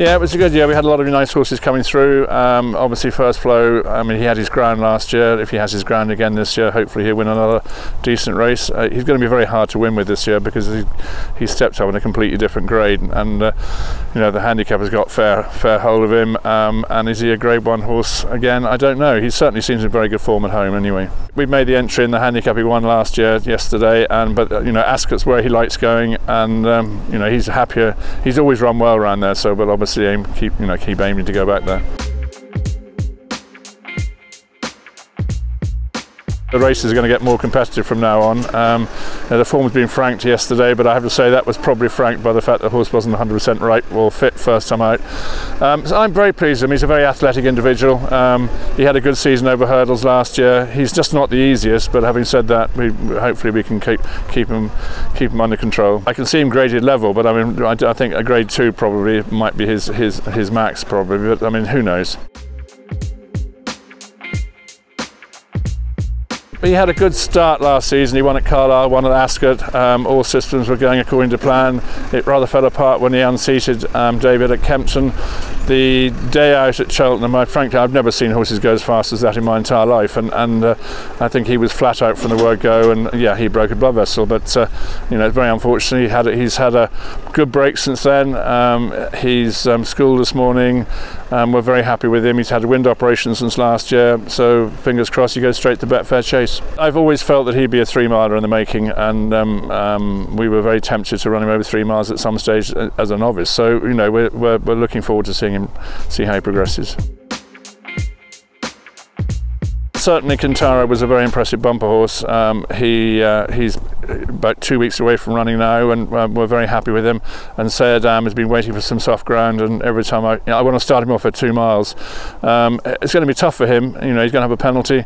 Yeah, it was a good year. We had a lot of nice horses coming through. Obviously First Flow, I mean, he had his ground last year. If he has his ground again this year, hopefully he'll win another decent race. He's going to be very hard to win with this year because he stepped up in a completely different grade, and you know, the handicap has got fair hold of him. And is he a Grade 1 horse again? I don't know. He certainly seems in very good form at home anyway. We made the entry in the handicap he won last year yesterday, but you know, Ascot's where he likes going, and you know, he's happier. He's always run well around there, so we'll obviously keep aiming to go back there. The races are going to get more competitive from now on. The form has been franked yesterday, but I have to say that was probably franked by the fact the horse wasn't 100% right or fit first time out. So I'm very pleased with him. He's a very athletic individual. He had a good season over hurdles last year. He's just not the easiest, but having said that, hopefully we can keep him under control. I can see him graded level, but I mean, I think a grade 2 probably might be his max probably, but I mean, who knows. He had a good start last season. He won at Carlisle, won at Ascot. All systems were going according to plan. It rather fell apart when he unseated David at Kempton. The day out at Cheltenham, frankly, I've never seen horses go as fast as that in my entire life, and I think he was flat out from the word go, and yeah, he broke a blood vessel, but you know, very unfortunate. He's had a good break since then. He's schooled this morning. We're very happy with him. He's had a wind operation since last year, so fingers crossed he goes straight to Betfair Chase. I've always felt that he'd be a 3-miler in the making, and we were very tempted to run him over 3 miles at some stage as a novice, so you know, we're looking forward to seeing him, see how he progresses. Certainly Kintaro was a very impressive bumper horse. He's about 2 weeks away from running now, and we're very happy with him. And Sayadam has been waiting for some soft ground, and every time I want to start him off at 2 miles. It's going to be tough for him. You know, he's going to have a penalty.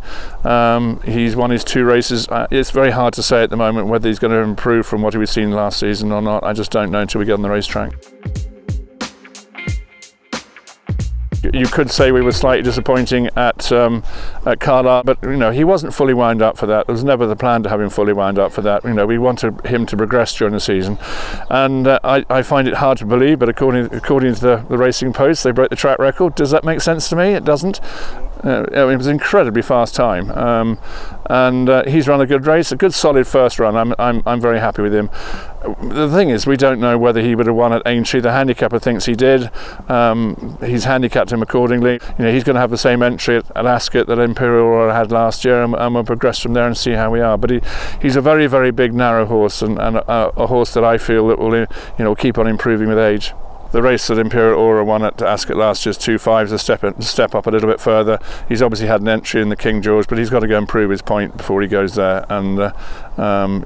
He's won his 2 races. It's very hard to say at the moment whether he's going to improve from what he was seen last season or not. I just don't know until we get on the racetrack. You could say we were slightly disappointing at Carlisle, but you know, he wasn't fully wound up for that. It was never the plan to have him fully wound up for that. You know, we wanted him to progress during the season, and I find it hard to believe, but according to the Racing Post, they broke the track record. Does that make sense to me? It doesn't. It was an incredibly fast time, and he's run a good race, a good solid first run. I'm very happy with him. The thing is, we don't know whether he would have won at Aintree. The handicapper thinks he did. He's handicapped him accordingly. You know, he's going to have the same entry at Ascot that Imperial had last year, and we'll progress from there and see how we are. But he's a very, very big, narrow horse, and a horse that I feel that will, you know, keep on improving with age. The race that Imperial Aura won at Ascot last year's 2.5 is a step up a little bit further. He's obviously had an entry in the King George, but he's got to go and prove his point before he goes there. And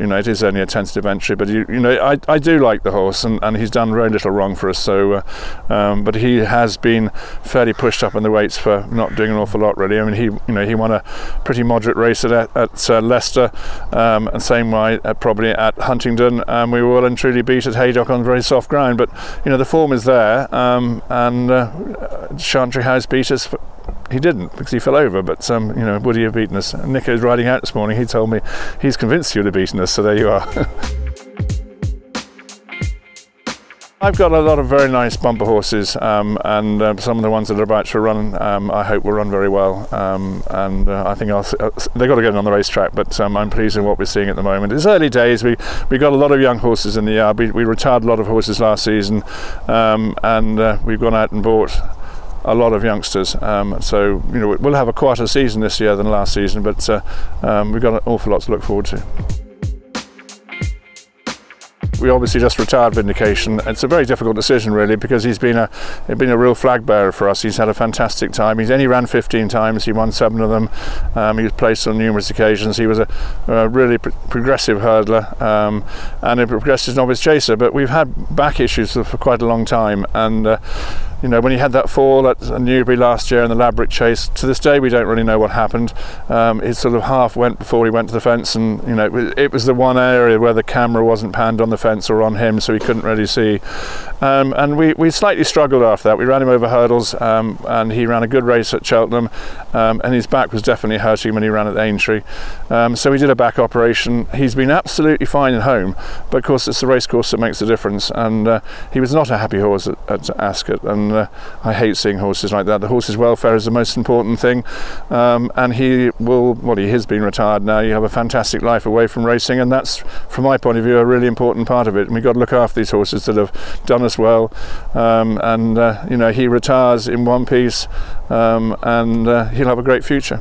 you know, it is only a tentative entry, but you know, I do like the horse, and he's done very little wrong for us. So, but he has been fairly pushed up in the weights for not doing an awful lot, really. I mean, he won a pretty moderate race at Leicester, and same way probably at Huntingdon. We were well and truly beat at Haydock on very soft ground, but you know, the form is there, and Chantry House beat us. He didn't, because he fell over, but you know, would he have beaten us? Nico's riding out this morning. He told me he's convinced he would have beaten us, so there you are. I've got a lot of very nice bumper horses, and some of the ones that are about to run, I hope will run very well, and I think they've got to get on the racetrack, but I'm pleased with what we're seeing at the moment. It's early days. We got a lot of young horses in the yard. We retired a lot of horses last season, and we've gone out and bought a lot of youngsters, so you know, we'll have a quieter season this year than last season, but we've got an awful lot to look forward to. We obviously just retired Vindication. It's a very difficult decision, really, because he's been a real flag bearer for us. He's had a fantastic time. He's only ran 15 times. He won 7 of them. He was placed on numerous occasions. He was a really progressive hurdler, and a progressive novice chaser. But we've had back issues for quite a long time, and you know, when he had that fall at Newbury last year in the Laverick Chase, to this day we don't really know what happened. It sort of half went before he went to the fence, and you know, it was the one area where the camera wasn't panned on the fence or on him, so he couldn't really see. And we slightly struggled after that. We ran him over hurdles, and he ran a good race at Cheltenham, and his back was definitely hurting when he ran at Aintree. So we did a back operation. He's been absolutely fine at home, but of course it's the race course that makes the difference, and he was not a happy horse at Ascot, and I hate seeing horses like that. The horse's welfare is the most important thing, and he has been retired now. You have a fantastic life away from racing, and that's, from my point of view, a really important part of it. And we've got to look after these horses that have done us well, and you know, he retires in one piece, and he'll have a great future.